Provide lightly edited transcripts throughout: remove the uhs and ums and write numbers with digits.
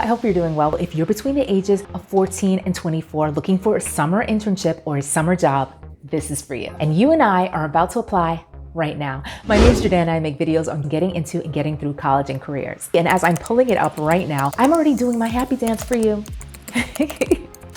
I hope you're doing well. If you're between the ages of 14 and 24 looking for a summer internship or a summer job, this is for you. And you and I are about to apply right now. My name is Jordana. I make videos on getting into and getting through college and careers. And as I'm pulling it up right now, I'm already doing my happy dance for you.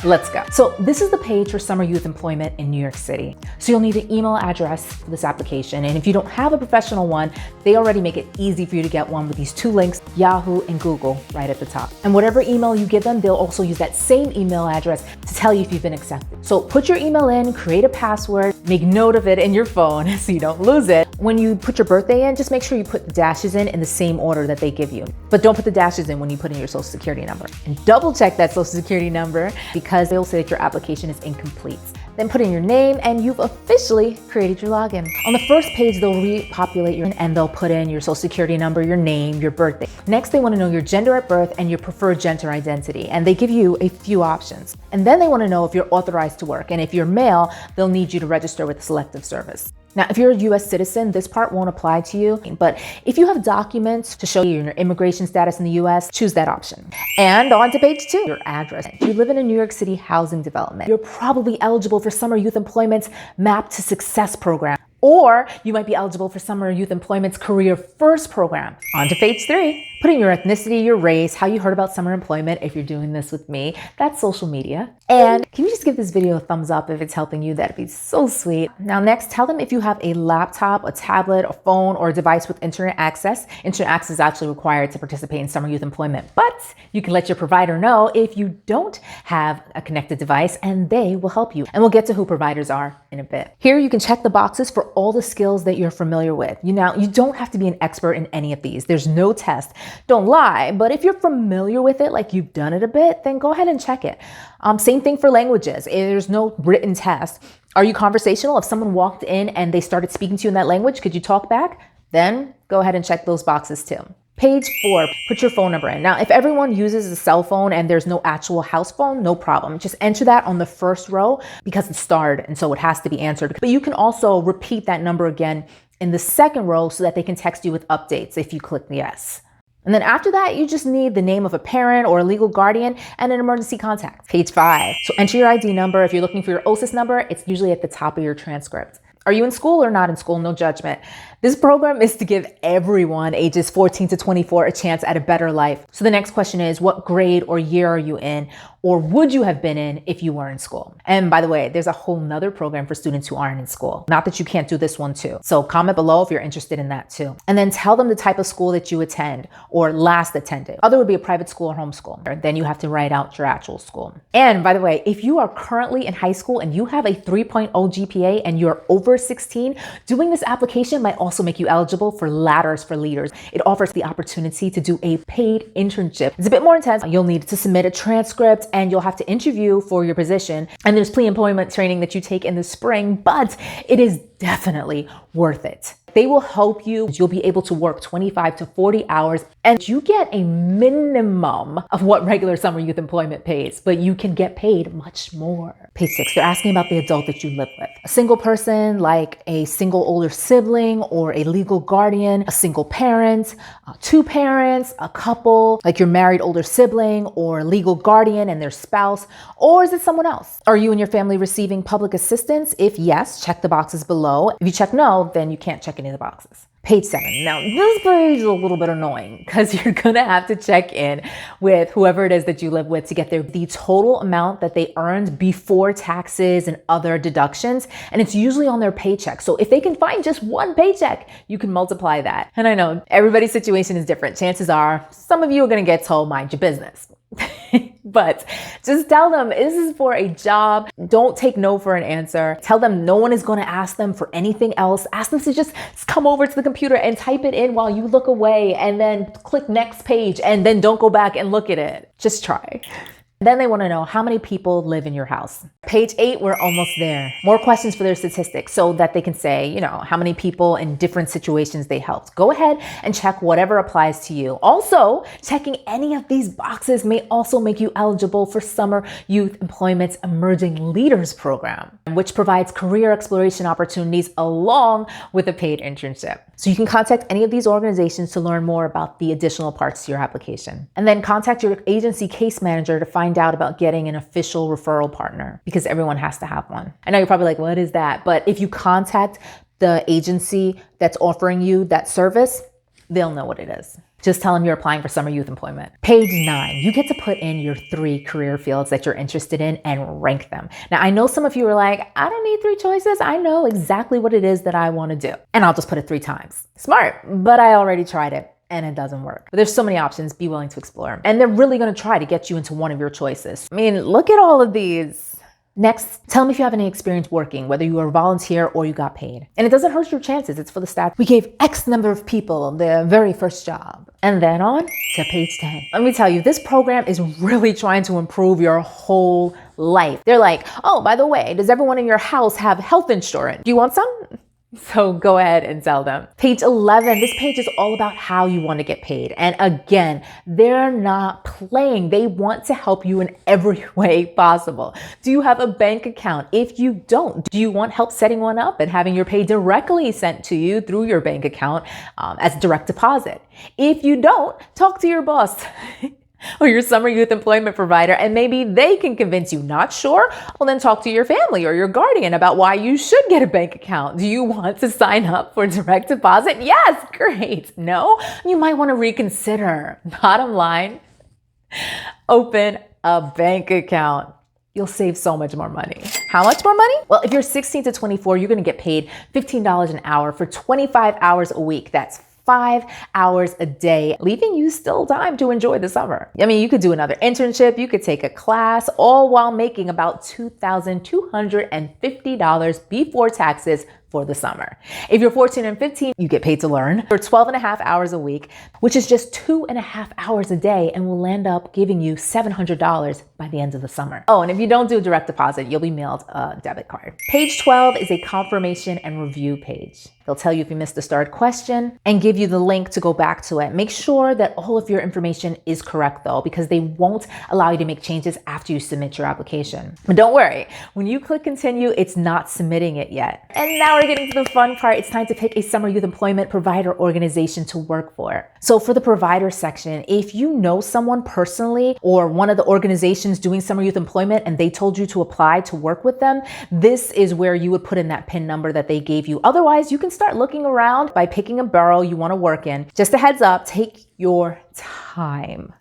Let's go. So this is the page for summer youth employment in New York City. So you'll need an email address for this application. And if you don't have a professional one, they already make it easy for you to get one with these two links, Yahoo and Google, right at the top. And whatever email you give them, they'll also use that same email address to tell you if you've been accepted. So put your email in, create a password, make note of it in your phone so you don't lose it. When you put your birthday in, just make sure you put the dashes in the same order that they give you. But don't put the dashes in when you put in your social security number. And double check that social security number because they'll say that your application is incomplete. Then put in your name and you've officially created your login. On the first page, they'll repopulate and they'll put in your social security number, your name, your birthday. Next, they want to know your gender at birth and your preferred gender identity. And they give you a few options. And then they want to know if you're authorized to work. And if you're male, they'll need you to register with the Selective Service. Now, if you're a US citizen, this part won't apply to you, but if you have documents to show you your immigration status in the US, choose that option. And on to page 2, your address. If you live in a New York City housing development, you're probably eligible for Summer Youth Employment's Map to Success program, or you might be eligible for Summer Youth Employment's CareerFIRST program. On to page 3. Put in your ethnicity, your race, how you heard about summer employment if you're doing this with me. That's social media. And can you just give this video a thumbs up if it's helping you? That'd be so sweet. Now next, tell them if you have a laptop, a tablet, a phone, or a device with internet access. Internet access is actually required to participate in summer youth employment, but you can let your provider know if you don't have a connected device and they will help you. And we'll get to who providers are in a bit. Here you can check the boxes for all the skills that you're familiar with. You don't have to be an expert in any of these. There's no test. Don't lie, but if you're familiar with it, like you've done it a bit, then go ahead and check it. Same thing for languages. There's no written test. Are you conversational? If someone walked in and they started speaking to you in that language, could you talk back? Then go ahead and check those boxes too. Page 4, put your phone number in. Now, if everyone uses a cell phone and there's no actual house phone, no problem. Just enter that on the first row because it's starred and so it has to be answered. But you can also repeat that number again in the second row so that they can text you with updates if you click yes. And then after that, you just need the name of a parent or a legal guardian and an emergency contact. Page 5. So enter your ID number. If you're looking for your OSIS number, it's usually at the top of your transcript. Are you in school or not in school? No judgment. This program is to give everyone ages 14 to 24 a chance at a better life. So the next question is, what grade or year are you in? Or would you have been in if you were in school? And by the way, there's a whole nother program for students who aren't in school. Not that you can't do this one too. So comment below if you're interested in that too. And then tell them the type of school that you attend or last attended. Other would be a private school or homeschool. Then you have to write out your actual school. And by the way, if you are currently in high school and you have a 3.0 GPA and you're over 16, doing this application might also make you eligible for Ladders for Leaders. It offers the opportunity to do a paid internship. It's a bit more intense. You'll need to submit a transcript and you'll have to interview for your position. And there's pre-employment training that you take in the spring, but it is definitely worth it. They will help you. You'll be able to work 25 to 40 hours and you get a minimum of what regular summer youth employment pays, but you can get paid much more. Page 6, they're asking about the adult that you live with. A single person, like a single older sibling or a legal guardian, a single parent, 2 parents, a couple, like your married older sibling or legal guardian and their spouse, or is it someone else? Are you and your family receiving public assistance? If yes, check the boxes below. If you check no, then you can't check any of the boxes. Page 7. Now, this page is a little bit annoying because you're gonna have to check in with whoever it is that you live with to get the total amount that they earned before taxes and other deductions. And it's usually on their paycheck. So if they can find just one paycheck, you can multiply that. And I know everybody's situation is different. Chances are some of you are gonna get told, mind your business. But just tell them this is for a job. Don't take no for an answer. Tell them no one is going to ask them for anything else. Ask them to just come over to the computer and type it in while you look away and then click next page and then don't go back and look at it. Just try. Then they want to know how many people live in your house. Page 8, we're almost there. More questions for their statistics so that they can say, how many people in different situations they helped. Go ahead and check whatever applies to you. Also, checking any of these boxes may also make you eligible for Summer Youth Employment's Emerging Leaders Program, which provides career exploration opportunities along with a paid internship. So you can contact any of these organizations to learn more about the additional parts to your application. And then contact your agency case manager to find out about getting an official referral partner, because everyone has to have one. I know you're probably like, what is that? But if you contact the agency that's offering you that service, they'll know what it is. Just tell them you're applying for summer youth employment. Page 9, you get to put in your 3 career fields that you're interested in and rank them. Now, I know some of you are like, I don't need 3 choices. I know exactly what it is that I want to do. And I'll just put it 3 times. Smart, but I already tried it and it doesn't work. But there's so many options, be willing to explore. And they're really going to try to get you into one of your choices. I mean, look at all of these. Next, tell them if you have any experience working, whether you are a volunteer or you got paid. And it doesn't hurt your chances. It's for the stats. We gave X number of people their very first job. And then on to page 10. Let me tell you, this program is really trying to improve your whole life. They're like, oh, by the way, does everyone in your house have health insurance? Do you want some? So go ahead and tell them. Page 11, this page is all about how you want to get paid. And again, they're not playing. They want to help you in every way possible. Do you have a bank account? If you don't, do you want help setting one up and having your pay directly sent to you through your bank account as direct deposit? If you don't, talk to your boss. Or your summer youth employment provider, and maybe they can convince you. Not sure? Well, then talk to your family or your guardian about why you should get a bank account. Do you want to sign up for direct deposit? Yes, great. No, you might want to reconsider. Bottom line, open a bank account. You'll save so much more money. How much more money? Well, if you're 16 to 24, you're going to get paid $15 an hour for 25 hours a week. That's 5 hours a day, leaving you still time to enjoy the summer. I mean, you could do another internship, you could take a class, all while making about $2,250 before taxes for the summer. If you're 14 and 15, you get paid to learn for 12 and a half hours a week, which is just 2.5 hours a day, and will end up giving you $700 by the end of the summer. Oh, and if you don't do direct deposit, you'll be mailed a debit card. Page 12 is a confirmation and review page. They'll tell you if you missed a starred question and give you the link to go back to it. Make sure that all of your information is correct though, because they won't allow you to make changes after you submit your application. But don't worry, when you click continue, it's not submitting it yet. And now we're getting to the fun part. It's time to pick a summer youth employment provider organization to work for. So for the provider section, if you know someone personally or one of the organizations doing summer youth employment and they told you to apply to work with them, this is where you would put in that PIN number that they gave you. Otherwise, you can start looking around by picking a borough you want to work in. Just a heads up, take your time.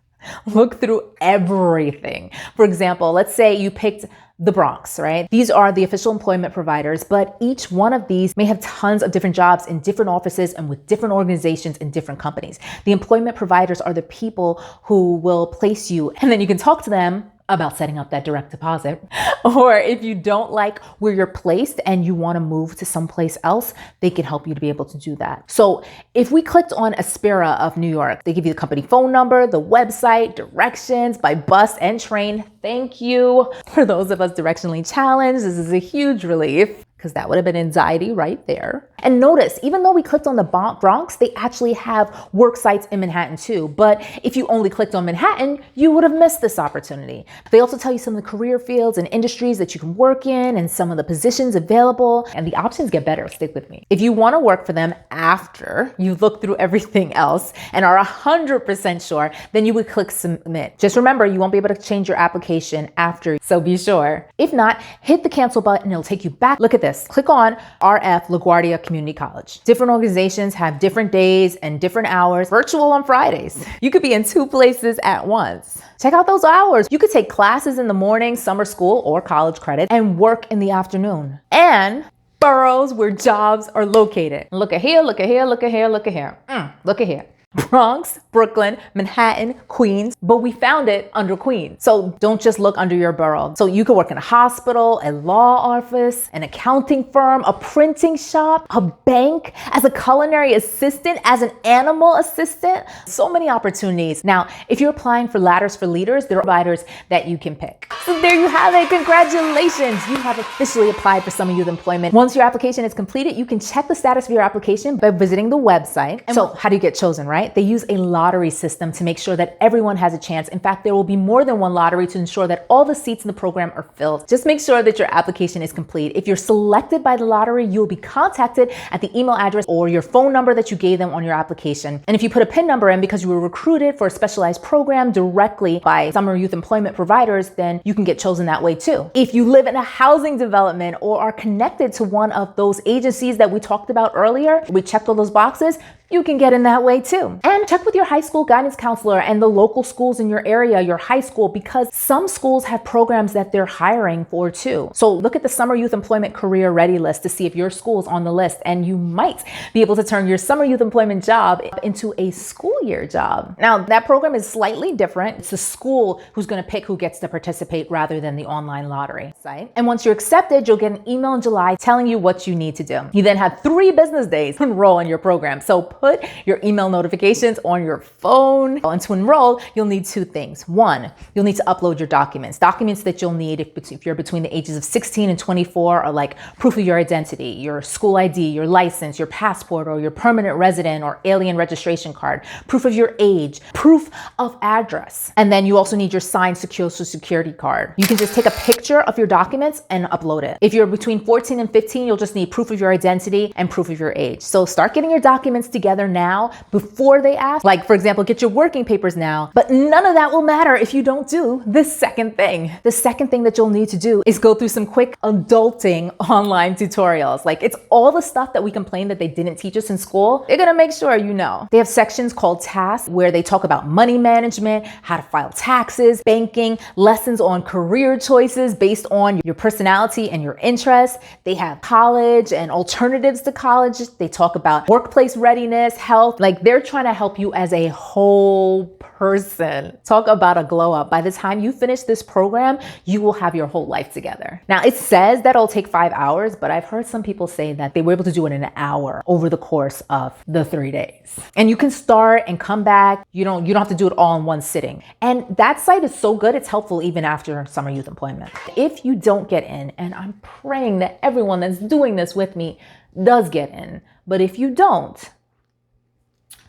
Look through everything. For example, let's say you picked the Bronx, right? These are the official employment providers, but each one of these may have tons of different jobs in different offices and with different organizations and different companies. The employment providers are the people who will place you, and then you can talk to them about setting up that direct deposit. Or if you don't like where you're placed and you want to move to someplace else, they can help you to be able to do that. So if we clicked on Aspira of New York, they give you the company phone number, the website, directions by bus and train. Thank you. For those of us directionally challenged, this is a huge relief, because that would have been anxiety right there. And notice, even though we clicked on the Bronx, they actually have work sites in Manhattan too. But if you only clicked on Manhattan, you would have missed this opportunity. They also tell you some of the career fields and industries that you can work in and some of the positions available, and the options get better. Stick with me. If you want to work for them after you look through everything else and are 100% sure, then you would click submit. Just remember, you won't be able to change your application after, so be sure. If not, hit the cancel button. It'll take you back. Look at this. Click on RF LaGuardia Community College. Different organizations have different days and different hours, virtual on Fridays. You could be in 2 places at once. Check out those hours. You could take classes in the morning, summer school or college credit, and work in the afternoon. And boroughs where jobs are located. Look at here, look at here, look at here, look at here. Look at here. Bronx, Brooklyn, Manhattan, Queens, but we found it under Queens. So don't just look under your borough. So you could work in a hospital, a law office, an accounting firm, a printing shop, a bank, as a culinary assistant, as an animal assistant. So many opportunities. Now, if you're applying for Ladders for Leaders, there are providers that you can pick. So there you have it. Congratulations. You have officially applied for summer youth employment. Once your application is completed, you can check the status of your application by visiting the website. And so how do you get chosen, right? They use a lottery system to make sure that everyone has a chance. In fact, there will be more than one lottery to ensure that all the seats in the program are filled. Just make sure that your application is complete. If you're selected by the lottery, you'll be contacted at the email address or your phone number that you gave them on your application. And if you put a PIN number in because you were recruited for a specialized program directly by summer youth employment providers, then you can get chosen that way too. If you live in a housing development or are connected to one of those agencies that we talked about earlier, we checked all those boxes, you can get in that way too. And check with your high school guidance counselor and the local schools in your area, your high school, because some schools have programs that they're hiring for too. So look at the Summer Youth Employment Career Ready list to see if your school's on the list, and you might be able to turn your summer youth employment job into a school year job. Now, that program is slightly different. It's the school who's gonna pick who gets to participate rather than the online lottery site. And once you're accepted, you'll get an email in July telling you what you need to do. You then have 3 business days to enroll in your program. So put your email notifications on your phone. And to enroll, you'll need 2 things. 1, you'll need to upload your documents. Documents that you'll need if you're between the ages of 16 and 24 are like proof of your identity, your school ID, your license, your passport, or your permanent resident or alien registration card, proof of your age, proof of address. And then you also need your signed Social Security card. You can just take a picture of your documents and upload it. If you're between 14 and 15, you'll just need proof of your identity and proof of your age. So start getting your documents together now before they ask. Like, for example, get your working papers now, but none of that will matter if you don't do this second thing. The second thing that you'll need to do is go through some quick adulting online tutorials. Like, it's all the stuff that we complain that they didn't teach us in school. They're gonna make sure you know. They have sections called tasks where they talk about money management, how to file taxes, banking, lessons on career choices based on your personality and your interests. They have college and alternatives to college. They talk about workplace readiness, health. Like, they're trying to help you as a whole person. Talk about a glow up. By the time you finish this program, you will have your whole life together. Now, it says that it'll take 5 hours, but I've heard some people say that they were able to do it in an hour over the course of the 3 days. And you can start and come back. You don't have to do it all in one sitting. And that site is so good, it's helpful even after summer youth employment. If you don't get in, and I'm praying that everyone that's doing this with me does get in, but if you don't,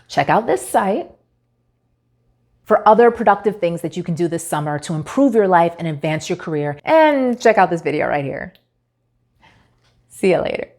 check out this site for other productive things that you can do this summer to improve your life and advance your career. And check out this video right here. See you later.